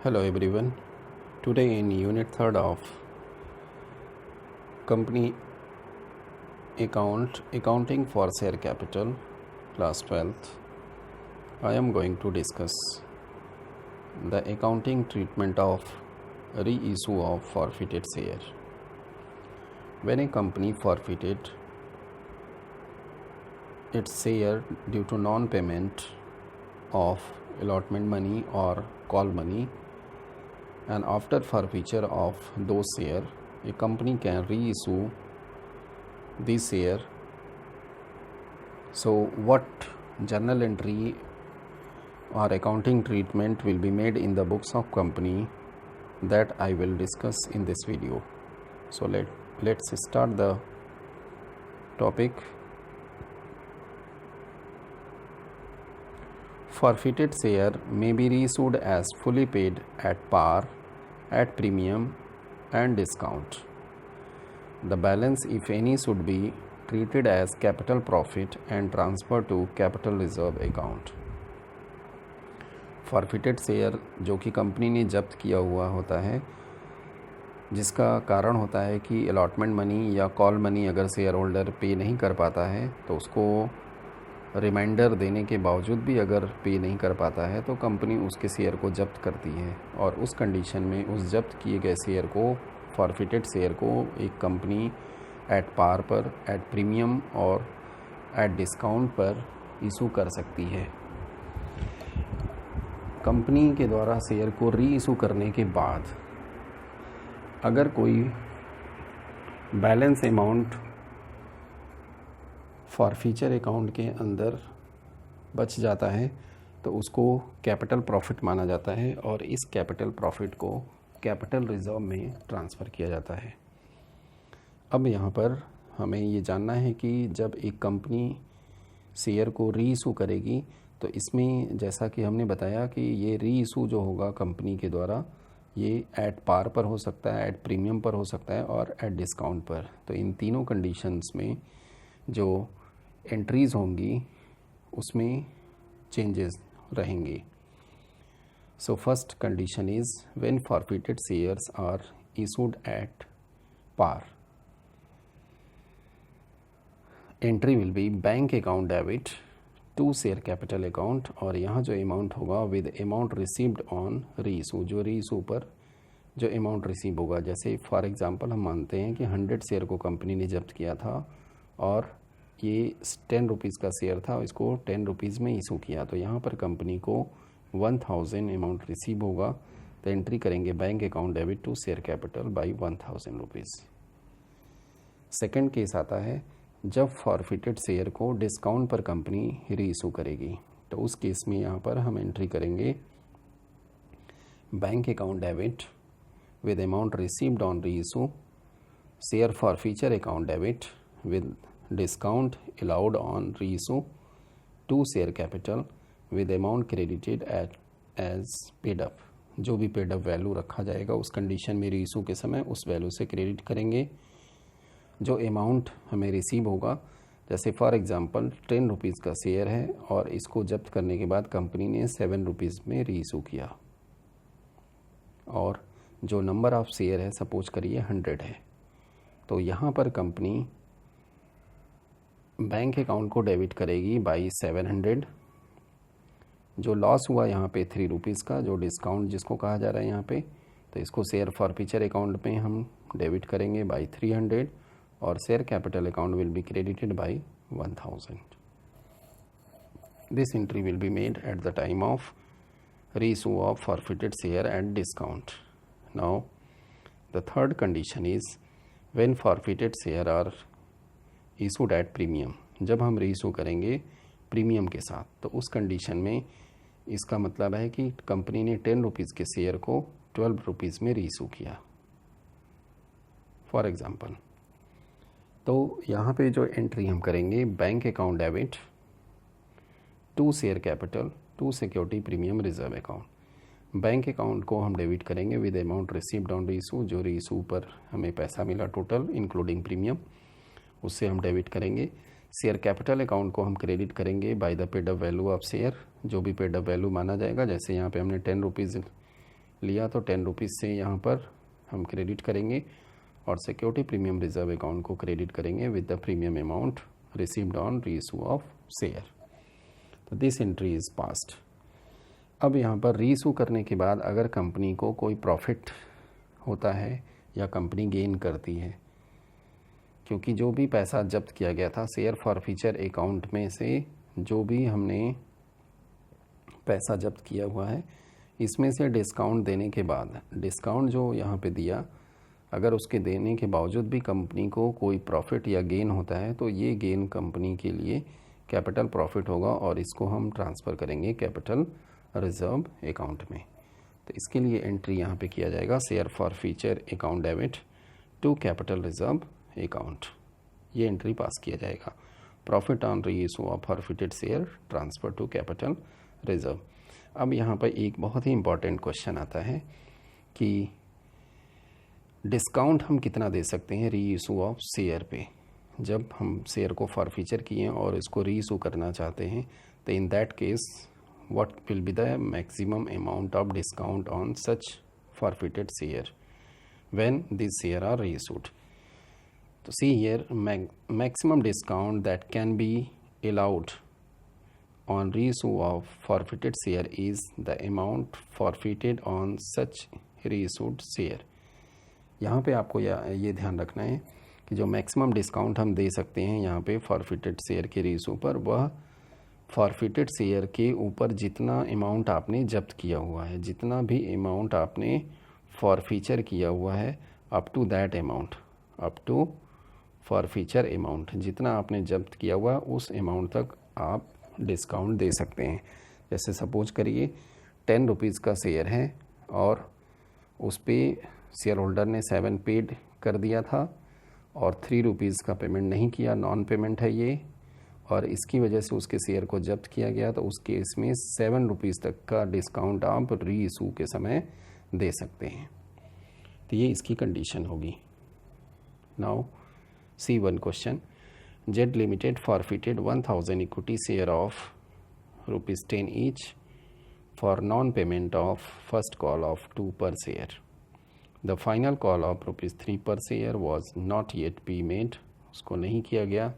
Hello everyone. Today in unit 3rd of company accounting for share capital class 12th, I am going to discuss the accounting treatment of reissue of forfeited share. When a company forfeited its share due to non-payment of allotment money or call money, and after forfeiture of those share, a company can reissue this share. So what journal entry or accounting treatment will be made in the books of company, that I will discuss in this video. So let's start the topic. Forfeited share may be reissued as fully paid at par, at premium and discount. The balance, if any, should be treated as capital profit and transferred to capital reserve account. Forfeited share जो कि company ने जब्त किया हुआ होता है, जिसका कारण होता है कि अलॉटमेंट मनी या कॉल मनी अगर शेयर होल्डर पे नहीं कर पाता है तो उसको रिमाइंडर देने के बावजूद भी अगर पे नहीं कर पाता है तो कंपनी उसके शेयर को जब्त करती है, और उस कंडीशन में उस जब्त किए गए शेयर को, फॉरफिटेड शेयर को, एक कंपनी एट पार पर, एट प्रीमियम और एट डिस्काउंट पर इशू कर सकती है। कंपनी के द्वारा शेयर को री इशू करने के बाद अगर कोई बैलेंस अमाउंट फॉरफीचर अकाउंट के अंदर बच जाता है तो उसको कैपिटल प्रॉफिट माना जाता है, और इस कैपिटल प्रॉफिट को कैपिटल रिजर्व में ट्रांसफ़र किया जाता है। अब यहाँ पर हमें ये जानना है कि जब एक कंपनी शेयर को री इशू करेगी तो इसमें, जैसा कि हमने बताया कि ये री इशू जो होगा कंपनी के द्वारा, ये एट पार पर हो सकता है, एट प्रीमियम पर हो सकता है और एट डिस्काउंट पर। तो इन तीनों कंडीशंस में जो एंट्रीज होंगी उसमें चेंजेस रहेंगे। So first condition is when forfeited shares are issued at par, entry will be bank account debit to share capital account, और यहाँ जो अमाउंट होगा with amount received on reissue, जो री इशू पर जो अमाउंट रिसीव होगा। जैसे फॉर एग्जांपल हम मानते हैं कि 100 शेयर को कंपनी ने जब्त किया था और ये 10 रुपीज़ का शेयर था, इसको 10 रुपीज़ में इशू किया, तो यहाँ पर कंपनी को 1000 अमाउंट रिसीव होगा, तो एंट्री करेंगे bank account debit to share capital by 1000 rupees. Second case आता है जब फॉरफिटेड शेयर को डिस्काउंट पर कंपनी री इशू करेगी, तो उस केस में यहाँ पर हम एंट्री करेंगे bank account debit with amount received on reissue, share forfeiture account debit with discount allowed on reissue to share capital with amount credited as paid up। जो भी पेड अप वैल्यू रखा जाएगा उस कंडीशन में reissue के समय उस value से क्रेडिट करेंगे। जो अमाउंट हमें रिसीव होगा, जैसे फॉर एग्जांपल 10 रुपीज़ का शेयर है और इसको जब्त करने के बाद कंपनी ने 7 रुपीज़ में रीइशू किया, और जो नंबर ऑफ शेयर है सपोज करिए 100 है, तो यहाँ पर कंपनी बैंक अकाउंट को डेबिट करेगी बाई 700। जो लॉस हुआ यहाँ पे 3 रुपीज़ का, जो डिस्काउंट जिसको कहा जा रहा है यहाँ पे, तो इसको शेयर फॉरफीचर अकाउंट में हम डेबिट करेंगे बाई 300, और share capital account will be credited by 1000। This entry will be made at the time of reissue of forfeited share at discount. Now the third condition is when forfeited share are issued at premium। जब हम reissue करेंगे premium के साथ, तो उस condition में इसका मतलब है कि कंपनी ने 10 रुपीज़ के शेयर को 12 रुपीज़ में रीइशू किया फॉर एग्जांपल। तो यहाँ पे जो एंट्री हम करेंगे bank account debit to share capital to security premium reserve account. Bank account को हम डेबिट करेंगे with amount received on reissue, जो रीइशू पर हमें पैसा मिला टोटल इंक्लूडिंग प्रीमियम, उससे हम डेबिट करेंगे। शेयर कैपिटल अकाउंट को हम क्रेडिट करेंगे by the paid up value of share, जो भी पेड अप वैल्यू माना जाएगा। जैसे यहाँ पे हमने 10 रुपीज़ लिया तो 10 रुपीज़ से यहाँ पर हम क्रेडिट करेंगे और सिक्योरिटी प्रीमियम रिजर्व अकाउंट को क्रेडिट करेंगे with the premium amount received on reissue of share. तो दिस एंट्री इज़ पास्ट। अब यहाँ पर रीइशू करने के बाद अगर कंपनी को कोई प्रॉफिट होता है या कंपनी गेन करती है, क्योंकि जो भी पैसा जब्त किया गया था शेयर फॉरफीचर अकाउंट में से, जो भी हमने पैसा जब्त किया हुआ है इसमें से डिस्काउंट देने के बाद, डिस्काउंट जो यहाँ पे दिया, अगर उसके देने के बावजूद भी कंपनी को कोई प्रॉफिट या गेन होता है तो ये गेन कंपनी के लिए कैपिटल प्रॉफिट होगा और इसको हम ट्रांसफ़र करेंगे कैपिटल रिजर्व अकाउंट में। तो इसके लिए एंट्री यहाँ पे किया जाएगा share forfeiture account debit to capital reserve account. ये एंट्री पास किया जाएगा। Profit on reissue of forfeited share transfer to capital reserve. अब यहाँ पर एक बहुत ही इम्पॉर्टेंट क्वेश्चन आता है कि डिस्काउंट हम कितना दे सकते हैं रीइशू ऑफ शेयर पे। जब हम शेयर को फॉरफीचर किए और इसको रीइशू करना चाहते हैं तो in that case what will be the maximum amount of discount on such forfeited share when this share are reissued. तो see here, maximum discount that can be allowed on reissue of forfeited share is the amount forfeited on such reissued share। यहाँ पे आपको ये ध्यान रखना है कि जो मैक्सिमम डिस्काउंट हम दे सकते हैं यहाँ पे फॉरफिटेड शेयर के रीइशू पर, वह फॉरफिटेड शेयर के ऊपर जितना अमाउंट आपने जब्त किया हुआ है, जितना भी अमाउंट आपने फॉरफीचर किया हुआ है, up to that amount, up to forfeiture amount, जितना आपने जब्त किया हुआ उस अमाउंट तक आप डिस्काउंट दे सकते हैं। जैसे सपोज करिए 10 रुपीज़ का शेयर है और उस पर शेयर होल्डर ने 7 पेड कर दिया था और 3 रुपीज़ का पेमेंट नहीं किया, नॉन पेमेंट है ये, और इसकी वजह से उसके शेयर को जब्त किया गया। तो उस केस में 7 रुपीज़ तक का डिस्काउंट आप रीइशू के समय दे सकते हैं। तो ये इसकी कंडीशन होगी। Now see one question. Z limited forfeited 1000 equity share of ₹10 each for non payment of first call of 2 per share। The final call of ₹3 per share was not yet be made. उसको नहीं किया गया।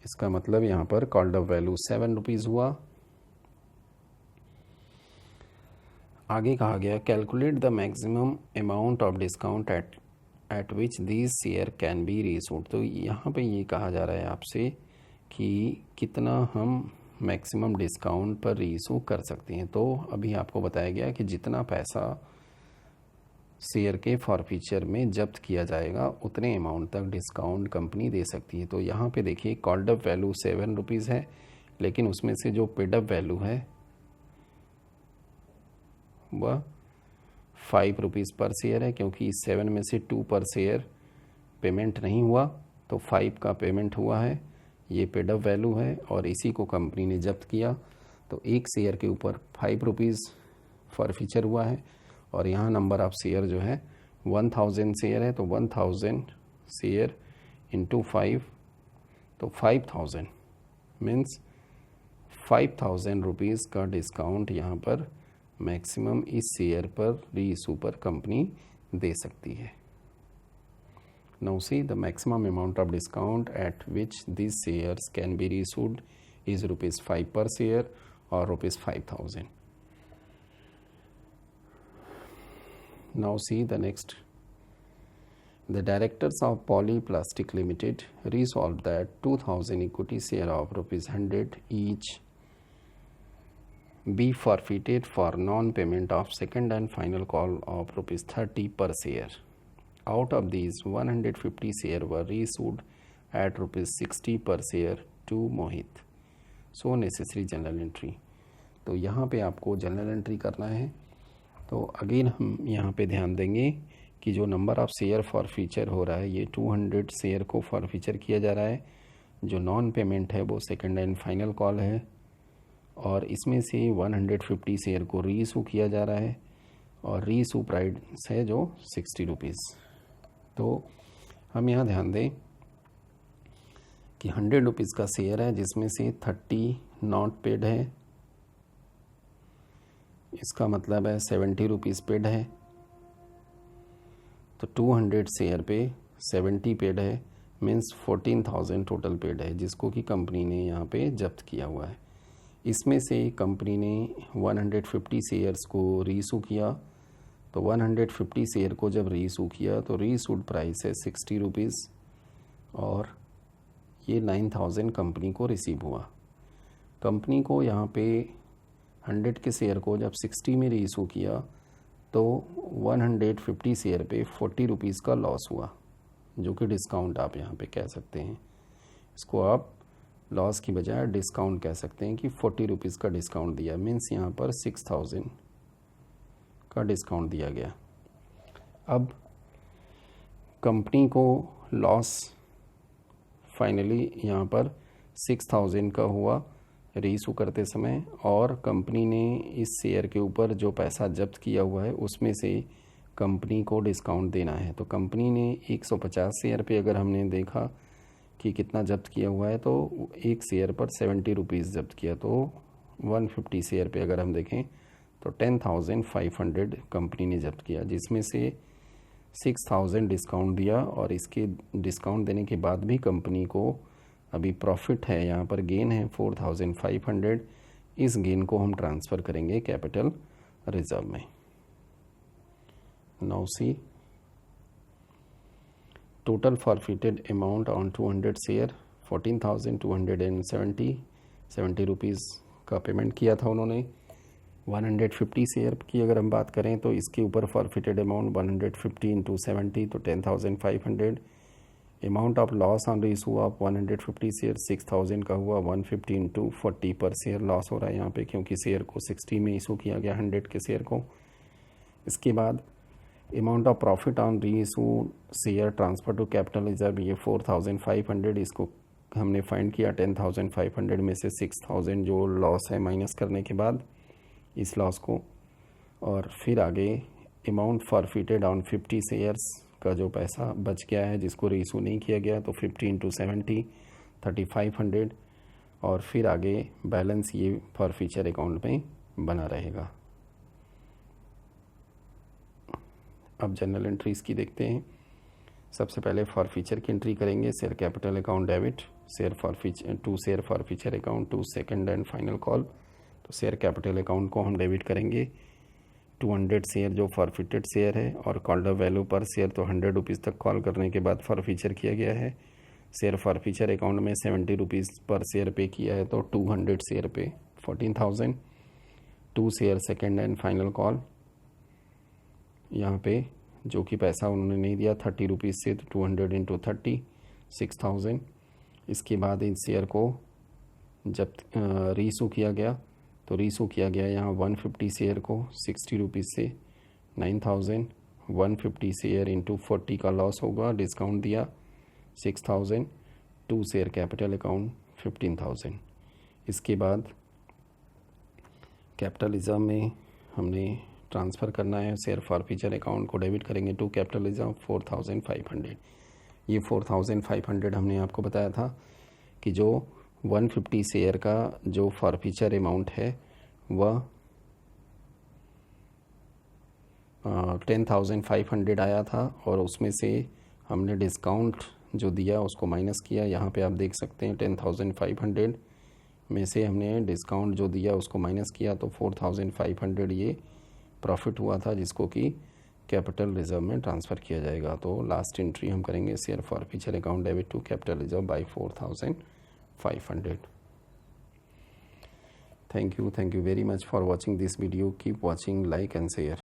इसका मतलब यहाँ पर called up value 7 rupees हुआ। आगे कहा गया calculate the maximum amount of discount at which these share can be reissued. तो यहाँ पे ये कहा जा रहा है आपसे कि कितना हम मैक्सिमम डिस्काउंट पर रीइशू कर सकते हैं। तो अभी आपको बताया गया कि जितना पैसा शेयर के फॉरफीचर में जब्त किया जाएगा उतने अमाउंट तक डिस्काउंट कंपनी दे सकती है। तो यहाँ पे देखिए कॉल्ड अप वैल्यू 7 रुपीज़ है, लेकिन उसमें से जो पेड अप वैल्यू है वह 5 रुपीज़ पर शेयर है, क्योंकि 7 में से 2 पर शेयर पेमेंट नहीं हुआ तो 5 का पेमेंट हुआ है। ये पेड अप वैल्यू है और इसी को कंपनी ने जब्त किया। तो एक शेयर के ऊपर 5 रुपीज़ फॉरफीचर हुआ है और यहाँ नंबर ऑफ शेयर जो है 1000 शेयर है। तो 1000 शेयर इंटू 5, तो 5000 मीन्स 5000 रुपीज़ का डिस्काउंट यहाँ पर मैक्सिमम इस शेयर पर रीइशू पर कंपनी दे सकती है। Now see the maximum amount of discount at which this shares can be reissued is ₹5 per share और ₹5000। Now see the next. The directors of Polyplastic Limited resolved that 2000 equity share of ₹100 each be forfeited for non-payment of second and final call of ₹30 per share. Out of these, 150 share were reissued at ₹60 per share to Mohit. So necessary journal entry. तो यहाँ पे आपको journal entry करना है। तो again हम यहाँ पे ध्यान देंगे कि जो नंबर ऑफ़ शेयर फॉरफीचर हो रहा है ये 200 शेयर को फॉरफीचर किया जा रहा है। जो नॉन पेमेंट है वो सेकंड एंड फाइनल कॉल है और इसमें से 150 शेयर को रीइशू किया जा रहा है और रीइशू प्राइस है जो 60 रुपीज़। तो हम यहाँ ध्यान दें कि 100 रुपीज़ का शेयर है जिसमें से 30 नॉट पेड है इसका मतलब है 70 रुपीज़ पेड है, तो 200 शेयर पे 70 पेड है, मीन्स 14,000 टोटल पेड है, जिसको कि कंपनी ने यहाँ पे जब्त किया हुआ है। इसमें से कंपनी ने 150 शेयर्स को रीइशू किया, तो 150 शेयर को जब रीइशू किया तो रीइशूड प्राइस है 60 रुपीज़, और ये 9,000 कंपनी को रिसीव हुआ। कंपनी को यहाँ पे 100 के शेयर को जब 60 में रीइशू किया तो 150 शेयर पे 40 रुपीज़ का लॉस हुआ, जो कि डिस्काउंट आप यहाँ पे कह सकते हैं। इसको आप लॉस की बजाय डिस्काउंट कह सकते हैं कि 40 रुपीज़ का डिस्काउंट दिया, मीन्स यहाँ पर 6,000 का डिस्काउंट दिया गया। अब कंपनी को लॉस फाइनली यहाँ पर 6,000 का हुआ रीइशू करते समय, और कंपनी ने इस शेयर के ऊपर जो पैसा जब्त किया हुआ है उसमें से कंपनी को डिस्काउंट देना है। तो कंपनी ने 150 शेयर पे अगर हमने देखा कि कितना जब्त किया हुआ है, तो एक शेयर पर 70 रुपीज़ जब्त किया, तो 150 शेयर पे अगर हम देखें तो 10,500 कंपनी ने जब्त किया, जिसमें से 6,000 डिस्काउंट दिया, और इसके डिस्काउंट देने के बाद भी कंपनी को अभी प्रॉफिट है, यहाँ पर गेन है 4,500। इस गेन को हम ट्रांसफ़र करेंगे कैपिटल रिजर्व में। Now see total forfeited amount on 200 share 14,270 rupees का पेमेंट किया था उन्होंने। 150 शेयर की अगर हम बात करें तो इसके ऊपर फॉरफिटेड अमाउंट 150 इंटू 70 तो 10,500। Amount of loss on reissue of 150 share 6,000 का हुआ, 150 इंटू 40 पर शेयर लॉस हो रहा है यहाँ पे, क्योंकि शेयर को 60 में इशू किया गया 100 के शेयर को। इसके बाद amount of profit on reissue share transfer to capital reserve, ये 4,500, इसको हमने फाइंड किया 10,500 में से 6,000 जो लॉस है माइनस करने के बाद इस लॉस को। और फिर आगे अमाउंट फॉरफिटेड ऑन 50 शेयर्स का जो पैसा बच गया है जिसको रीइशू नहीं किया गया, तो 50 इंटू 70 3,500, और फिर आगे बैलेंस ये फॉरफीचर अकाउंट में बना रहेगा। अब जनरल एंट्रीज़ की देखते हैं। सबसे पहले फॉरफीचर की एंट्री करेंगे, share capital account debit, share forfeiture account to second and final call. तो शेयर कैपिटल अकाउंट को हम डेबिट करेंगे 200 शेयर जो फॉरफिटेड शेयर है, और कॉल्ड अप वैल्यू पर शेयर तो 100 रुपीज़ तक कॉल करने के बाद फॉरफीचर किया गया है। शेयर फॉरफीचर अकाउंट में 70 रुपीज़ पर शेयर पे किया है, तो 200 शेयर पे 14,000। 2 share second and final call, यहाँ पे जो कि पैसा उन्होंने नहीं दिया 30 रुपीज़ से, तो 200 इंटू 30 6,000। इसके बाद इस शेयर को जब रीइशू किया गया, तो रीइशू किया गया यहाँ 150 शेयर को 60 रुपीज़ से 9,000। 150 शेयर इंटू 40 का लॉस होगा, डिस्काउंट दिया 6,000। 2 शेयर कैपिटल अकाउंट 15,000। इसके बाद कैपिटल रिजर्व में हमने ट्रांसफ़र करना है, शेयर फॉरफीचर अकाउंट को डेबिट करेंगे टू कैपिटल रिजर्व 4,500। ये 4,500 हमने आपको बताया था कि जो 150 शेयर का जो फॉरफीचर अमाउंट है वह 10,500 आया था, और उसमें से हमने डिस्काउंट जो दिया उसको माइनस किया। यहाँ पे आप देख सकते हैं 10,500 में से हमने डिस्काउंट जो दिया उसको माइनस किया, तो 4,500 ये प्रॉफिट हुआ था, जिसको कि कैपिटल रिजर्व में ट्रांसफ़र किया जाएगा। तो लास्ट एंट्री हम करेंगे share forfeiture account debit to capital reserve by 4,500। Thank you very much for watching this video. Keep watching, like and share.